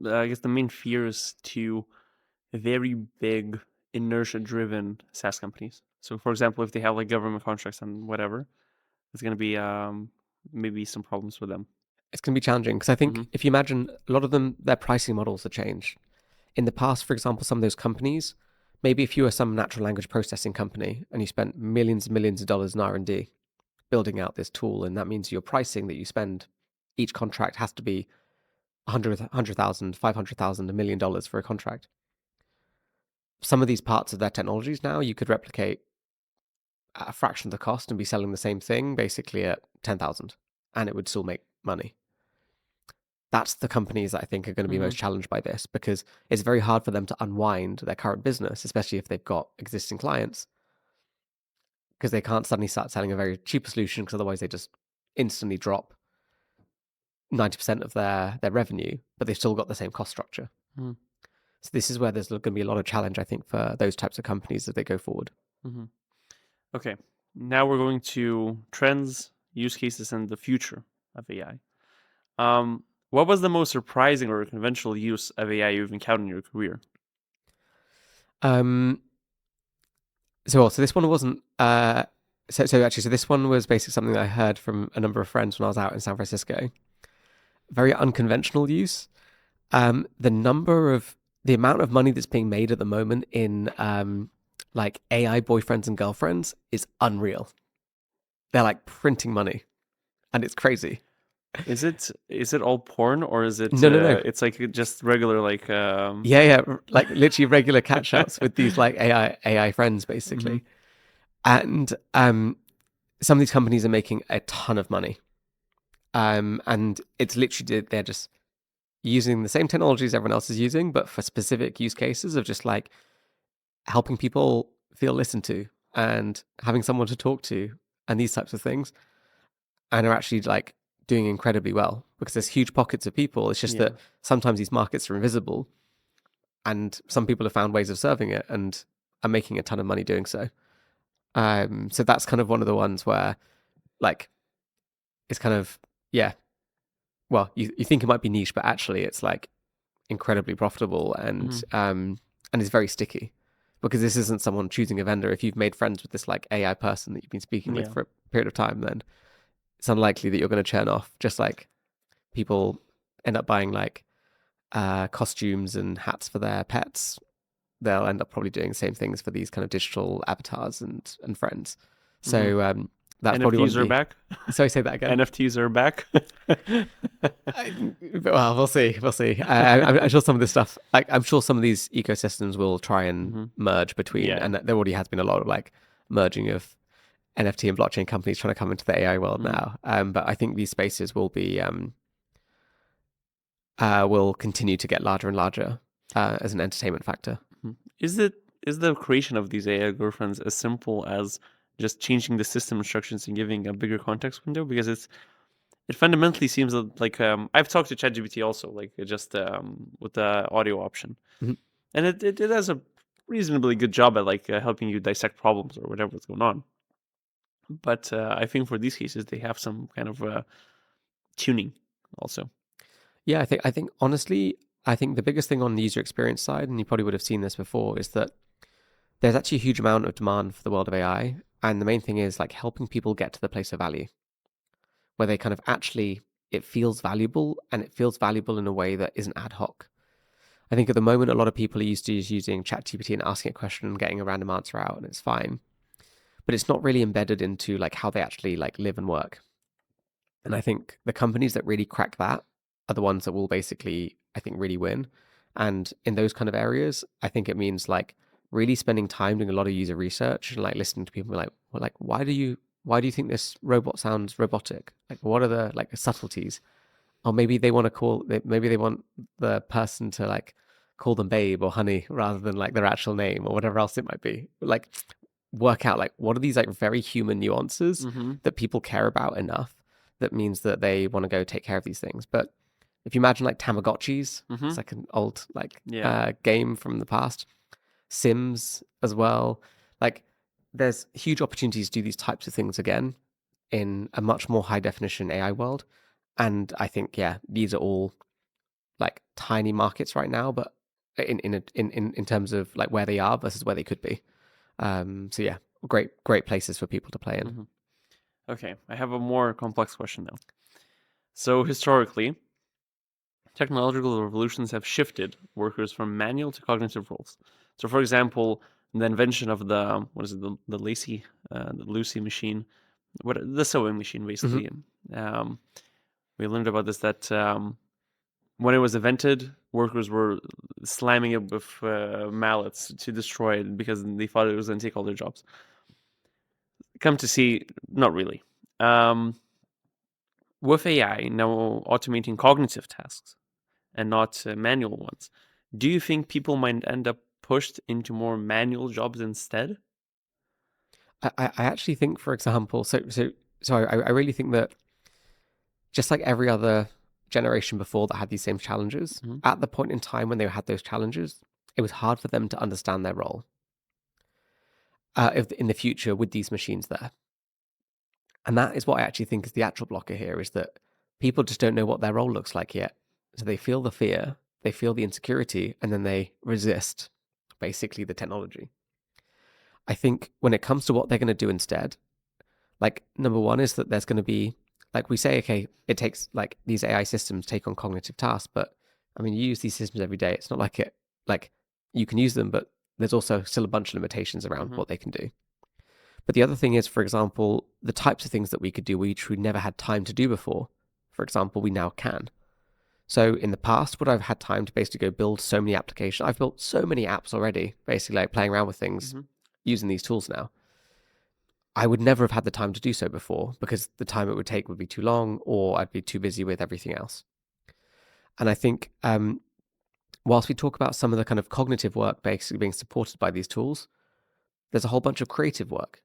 Speaker 1: I guess the main fear is to very big inertia-driven SaaS companies. So for example, if they have like government contracts and whatever, it's going to be maybe some problems with them.
Speaker 2: It's going to be challenging because I think if you imagine a lot of them, their pricing models have changed. In the past, for example, some of those companies, maybe if you were some natural language processing company and you spent millions and millions of dollars in R&D building out this tool, and that means your pricing that you spend, each contract has to be $100,000, $500,000, $1 million for a contract. Some of these parts of their technologies now you could replicate at a fraction of the cost and be selling the same thing basically at 10,000, and it would still make money. That's the companies that I think are going to be most challenged by this, because it's very hard for them to unwind their current business, especially if they've got existing clients, because they can't suddenly start selling a very cheap solution, because otherwise they just instantly drop 90% of their revenue, but they've still got the same cost structure. So this is where there's going to be a lot of challenge, I think, for those types of companies as they go forward.
Speaker 1: Okay, now we're going to trends, use cases, and the future of AI. What was the most surprising or conventional use of AI you've encountered in your career?
Speaker 2: So this one wasn't. So this one was basically something that I heard from a number of friends when I was out in San Francisco. Very unconventional use. The amount of money that's being made at the moment in like AI boyfriends and girlfriends is unreal. They're like printing money, and it's crazy.
Speaker 1: Is it all porn, or is it?
Speaker 2: No.
Speaker 1: It's like just regular like.
Speaker 2: Yeah, like literally regular catch ups with these like AI friends basically, and some of these companies are making a ton of money, and it's literally they're just using the same technologies everyone else is using, but for specific use cases of just like helping people feel listened to and having someone to talk to and these types of things. and are actually like doing incredibly well because there's huge pockets of people. It's just that sometimes these markets are invisible, and some people have found ways of serving it and are making a ton of money doing so. So that's kind of one of the ones where, like, it's kind of, yeah, well, you think it might be niche, but actually it's like incredibly profitable and it's very sticky, because this isn't someone choosing a vendor. If you've made friends with this like AI person that you've been speaking with for a period of time, then it's unlikely that you're going to churn off. Just like people end up buying like costumes and hats for their pets, they'll end up probably doing the same things for these kind of digital avatars and friends. So that's
Speaker 1: NFTs
Speaker 2: probably one of
Speaker 1: are
Speaker 2: the...
Speaker 1: back.
Speaker 2: Sorry, say that again.
Speaker 1: NFTs are back.
Speaker 2: Well, we'll see. I'm sure some of this stuff, like, I'm sure some of these ecosystems will try and merge between, and there already has been a lot of like merging of NFT and blockchain companies trying to come into the AI world now. But I think these spaces will be will continue to get larger and larger as an entertainment factor.
Speaker 1: Is the creation of these AI girlfriends as simple as just changing the system instructions and giving a bigger context window? Because it fundamentally seems like I've talked to ChatGPT also, like just with the audio option, and it does a reasonably good job at like helping you dissect problems or whatever's going on. But I think for these cases they have some kind of tuning also.
Speaker 2: Yeah, I think honestly, I think the biggest thing on the user experience side, and you probably would have seen this before, is that there's actually a huge amount of demand for the world of AI. And the main thing is like helping people get to the place of value where they kind of actually, it feels valuable, and it feels valuable in a way that isn't ad hoc. I think at the moment, a lot of people are used to just using ChatGPT and asking a question and getting a random answer out, and it's fine. But it's not really embedded into like how they actually like live and work. And I think the companies that really crack that are the ones that will basically, I think, really win. And in those kind of areas, I think it means like really spending time doing a lot of user research and like listening to people like, well, like, why do you think this robot sounds robotic? Like, what are the like subtleties? Or maybe they want the person to like call them babe or honey rather than like their actual name or whatever else it might be. Like, work out like what are these like very human nuances that people care about enough that means that they want to go take care of these things. But if you imagine like Tamagotchis, it's like an old like game from the past. Sims as well. Like, there's huge opportunities to do these types of things again in a much more high definition AI world. And I think, these are all like tiny markets right now, but in terms of like where they are versus where they could be. So yeah, great places for people to play in.
Speaker 1: Okay, I have a more complex question now. So historically, technological revolutions have shifted workers from manual to cognitive roles. So, for example, the invention of the Lucy machine, the sewing machine, basically. We learned about this that when it was invented, workers were slamming it with mallets to destroy it because they thought it was going to take all their jobs. Come to see, not really. With AI now automating cognitive tasks and not manual ones, do you think people might end up pushed into more manual jobs instead?
Speaker 2: I actually think, for example, I really think that just like every other generation before that had these same challenges, at the point in time when they had those challenges, it was hard for them to understand their role in the future with these machines there. And that is what I actually think is the actual blocker here, is that people just don't know what their role looks like yet. So they feel the fear, they feel the insecurity, and then they resist basically the technology. I think when it comes to what they're going to do instead, like, number one is that there's going to be, like, we say, okay, it takes like these AI systems take on cognitive tasks, but I mean, you use these systems every day. It's not like you can use them, but there's also still a bunch of limitations around what they can do. But the other thing is, for example, the types of things that we could do which we never had time to do before. For example, we now can. So in the past, would I have had time to basically go build so many applications? I've built so many apps already, basically like playing around with things using these tools now. I would never have had the time to do so before because the time it would take would be too long, or I'd be too busy with everything else. And I think whilst we talk about some of the kind of cognitive work basically being supported by these tools, there's a whole bunch of creative work.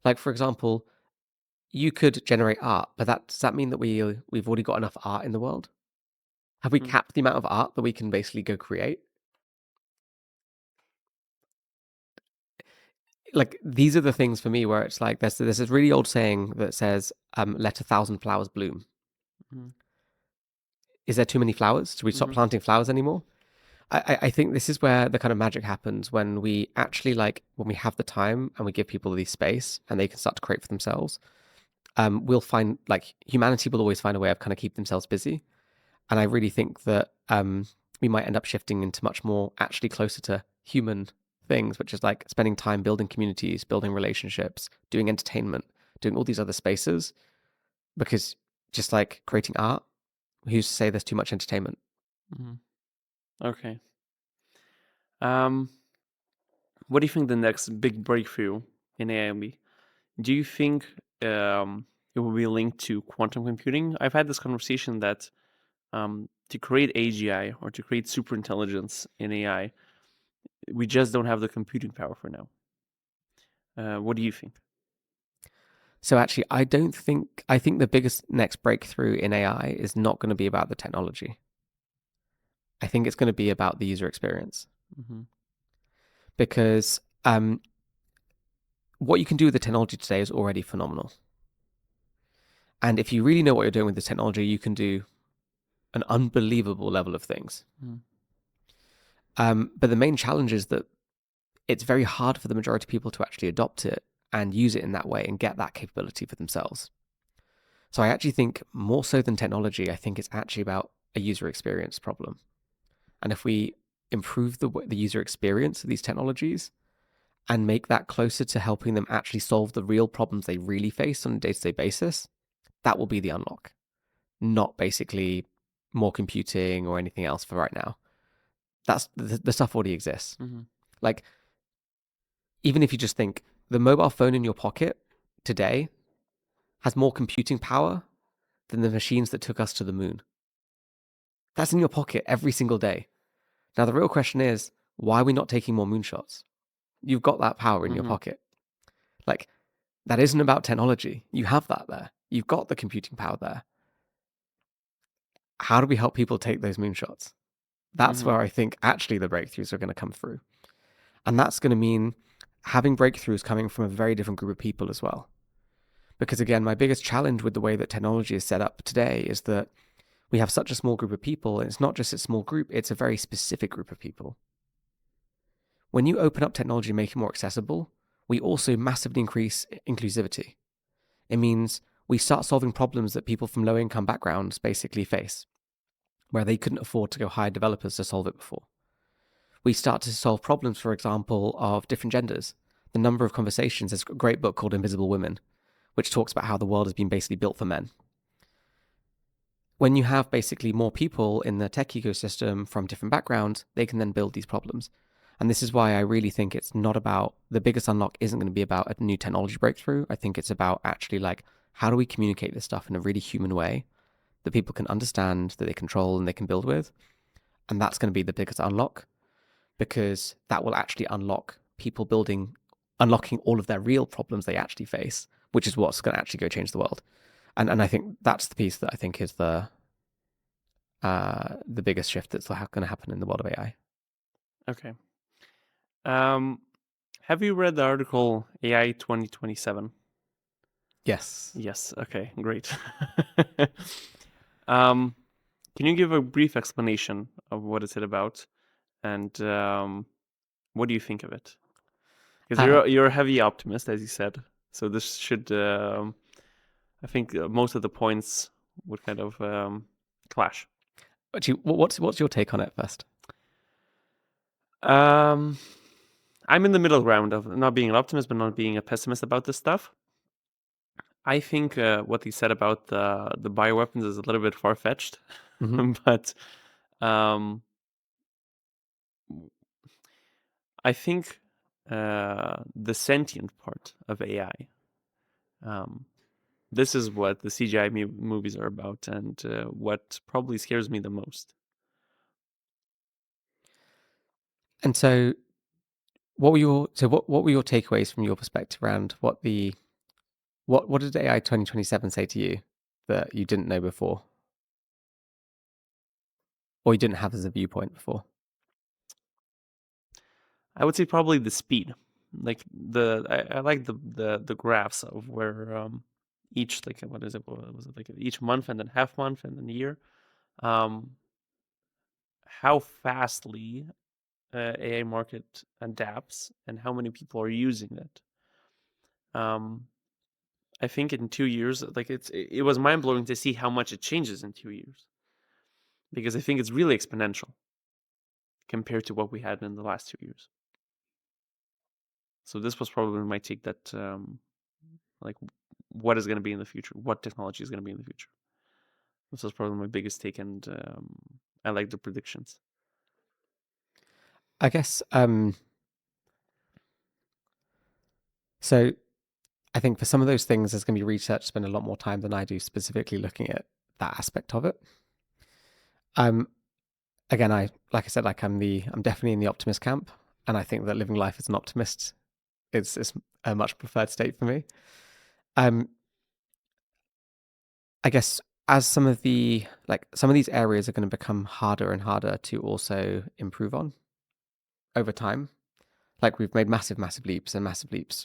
Speaker 2: Like, for example, you could generate art, but does that mean that we've already got enough art in the world? Have we
Speaker 1: Mm.
Speaker 2: capped the amount of art that we can basically go create? Like, these are the things for me where it's like there's this really old saying that says, "Let 1,000 flowers bloom."
Speaker 1: Mhm.
Speaker 2: Is there too many flowers? Should we stop
Speaker 1: Mhm.
Speaker 2: planting flowers anymore? I think this is where the kind of magic happens when we actually when we have the time and we give people the space and they can start to create for themselves. We'll find humanity will always find a way of kind of keep themselves busy. And I really think that we might end up shifting into much more actually closer to human things, which is like spending time building communities, building relationships, doing entertainment, doing all these other spaces. Because just like creating art, who's to say there's too much entertainment?
Speaker 1: Mhm. Okay. Um, what do you think the next big breakthrough in AI will be? Do you think it will be linked to quantum computing? I've had this conversation that to create AGI or to create superintelligence in AI, we just don't have the computing power for now. What do you think?
Speaker 2: So actually, I think the biggest next breakthrough in AI is not going to be about the technology. I think it's going to be about the user experience
Speaker 1: Mm-hmm.
Speaker 2: because what you can do with the technology today is already phenomenal. And if you really know what you're doing with the technology, you can do an unbelievable level of things. But the main challenge is that it's very hard for the majority of people to actually adopt it and use it in that way and get that capability for themselves. So I actually think more so than technology, I think it's actually about a user experience problem. And if we improve the user experience of these technologies and make that closer to helping them actually solve the real problems they really face on a day-to-day basis, that will be the unlock, not basically more computing or anything else for right now. That's the stuff already exists.
Speaker 1: Mm-hmm.
Speaker 2: Like, even if you just think the mobile phone in your pocket today has more computing power than the machines that took us to the moon. That's in your pocket every single day. Now, the real question is, why are we not taking more moonshots? You've got that power in your
Speaker 1: Mhm.
Speaker 2: pocket. Like, that isn't about technology. You have that there. You've got the computing power there. How do we help people take those moonshots? That's
Speaker 1: Mhm.
Speaker 2: where I think actually the breakthroughs are going to come through. And that's going to mean having breakthroughs coming from a very different group of people as well. Because again, my biggest challenge with the way that technology is set up today is that we have such a small group of people, and it's not just a small group, it's a very specific group of people. When you open up technology and make it more accessible, we also massively increase inclusivity. It means we start solving problems that people from low income backgrounds basically face, where they couldn't afford to go hire developers to solve it before. We start to solve problems, for example, of different genders. The number of conversations, there's a great book called Invisible Women, which talks about how the world has been basically built for men. When you have basically more people in the tech ecosystem from different backgrounds, they can then build these problems. And this is why I really think it's not about the biggest unlock isn't going to be about a new technology breakthrough. I think it's about actually how do we communicate this stuff in a really human way that people can understand, that they control and they can build with. And that's going to be the biggest unlock because that will actually unlock people unlocking all of their real problems they actually face, which is what's going to actually go change the world. And I think that's the piece that I think is the biggest shift that's going to happen in the world of AI.
Speaker 1: Okay. Have you read the article AI 2027?
Speaker 2: Yes.
Speaker 1: Yes. Okay. Great. Can you give a brief explanation of what is it about, and what do you think of it? Because you're a heavy optimist, as you said. So this should, I think, most of the points would kind of clash.
Speaker 2: Actually, what's your take on it first?
Speaker 1: I'm in the middle ground of not being an optimist, but not being a pessimist about this stuff. I think what he said about the bioweapons is a little bit far fetched, but um, I think the sentient part of AI. This is what the CGI movies are about, and what probably scares me the most.
Speaker 2: And so, what were your takeaways from your perspective around what the What did AI 2027 say to you that you didn't know before? Or you didn't have as a viewpoint before?
Speaker 1: I would say probably the speed. Like I like the graphs of where each, like, what is it? What was it, like each month and then half month and then year? Um, how fastly AI market adapts and how many people are using it. I think in 2 years, like it was mind blowing to see how much it changes in 2 years, because I think it's really exponential compared to what we had in the last 2 years. So this was probably my take that like what is going to be in the future, what technology is going to be in the future. This was probably my biggest take, and I like the predictions.
Speaker 2: I guess so I think for some of those things there's going to be research spend a lot more time than I do specifically looking at that aspect of it. Again, like I said, like I'm definitely in the optimist camp, and I think that living life as an optimist is a much preferred state for me. I guess as some of these areas are going to become harder and harder to also improve on over time. Like we've made massive leaps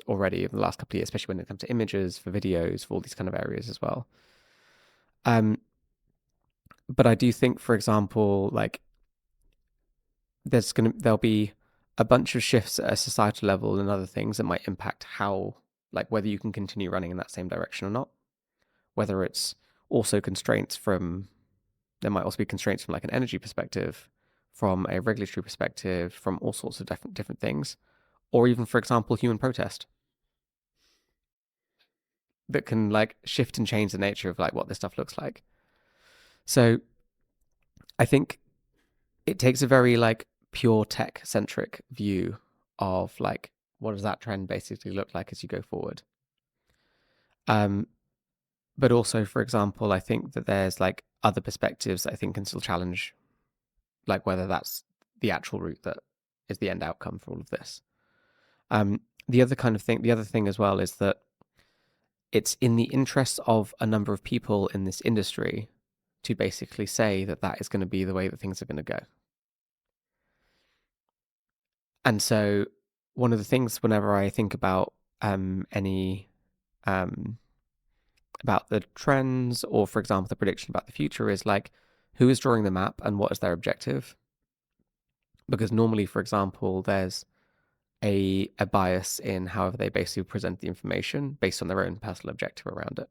Speaker 2: already in the last couple of years, especially when it comes to images, for videos, for all these kind of areas as well. But I do think, for example, like there'll be a bunch of shifts at a societal level and other things that might impact how, like, whether you can continue running in that same direction or not. Whether it's also there might also be constraints from like an energy perspective, from a regulatory perspective, from all sorts of different things, or even, for example, human protest that can like shift and change the nature of like what this stuff looks like. So I think it takes a very like pure tech centric view of like what does that trend basically look like as you go forward. But also, for example, I think that there's like other perspectives that I think can still challenge, like whether that's the actual route that is the end outcome for all of this. The other thing as well is that it's in the interests of a number of people in this industry to basically say that that is going to be the way that things are going to go. And so one of the things whenever I think about any about the trends or, for example, the prediction about the future is like, who is drawing the map and what is their objective? Because normally, for example, there's a bias in however they basically present the information based on their own personal objective around it.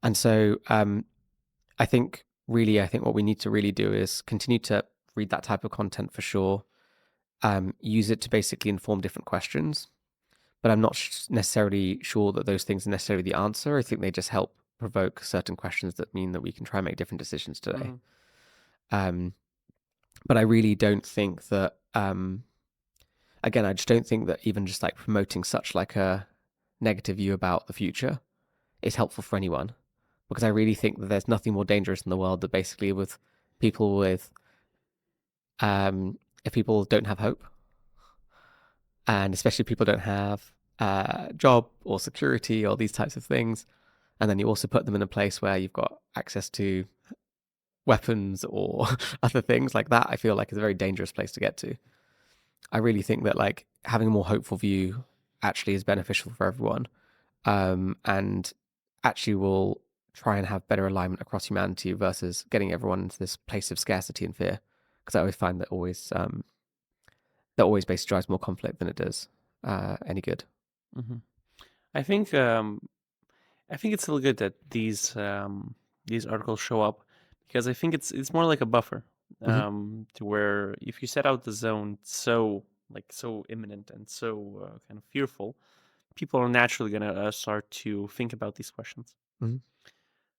Speaker 2: And so I think what we need to really do is continue to read that type of content for sure, use it to basically inform different questions. But I'm not necessarily sure that those things are necessarily the answer. I think they just help provoke certain questions that mean that we can try and make different decisions today. But I really don't think that, again, I just don't think that even just like promoting such like a negative view about the future is helpful for anyone. Because I really think that there's nothing more dangerous in the world that basically if people don't have hope, and especially people don't have a job or security or these types of things, and then you also put them in a place where you've got access to weapons or other things like that, I feel like is a very dangerous place to get to. I really think that like having a more hopeful view actually is beneficial for everyone, and actually will try and have better alignment across humanity versus getting everyone into this place of scarcity and fear. Because I always find that always basically drives more conflict than it does any good.
Speaker 1: Mm-hmm. I think it's still good that these articles show up, because I think it's more like a buffer, to where if you set out the zone so imminent and so kind of fearful, people are naturally gonna start to think about these questions.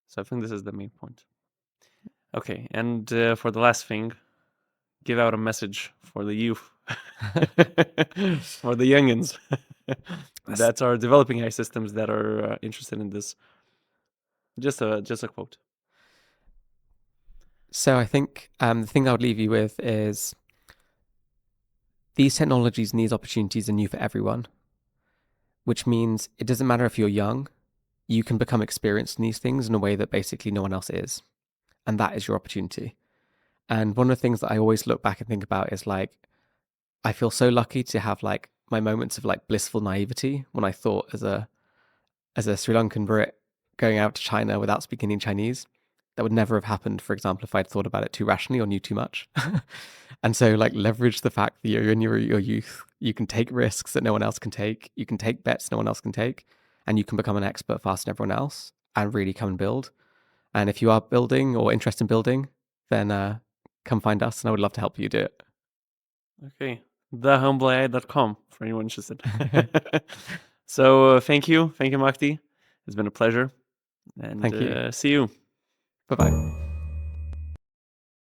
Speaker 1: So I think this is the main point. Okay, and for the last thing, give out a message for the youth, for the youngins that are developing AI systems that are interested in this. Just a quote.
Speaker 2: So I think the thing I would leave you with is these technologies and these opportunities are new for everyone, which means it doesn't matter if you're young, you can become experienced in these things in a way that basically no one else is. And that is your opportunity. And one of the things that I always look back and think about is like, I feel so lucky to have like my moments of like blissful naivety when I thought as a Sri Lankan Brit going out to China without speaking any Chinese. That would never have happened, for example, if I'd thought about it too rationally or knew too much. And so like leverage the fact that you're in your youth, you can take risks that no one else can take, you can take bets no one else can take, and you can become an expert faster than everyone else and really come and build. And if you are building or interested in building, then come find us and I would love to help you do it.
Speaker 1: Okay. thehumbleai.com for anyone interested. So thank you. Thank you, Mahdi. It's been a pleasure. And
Speaker 2: Thank you.
Speaker 1: see you.
Speaker 2: Bye-bye.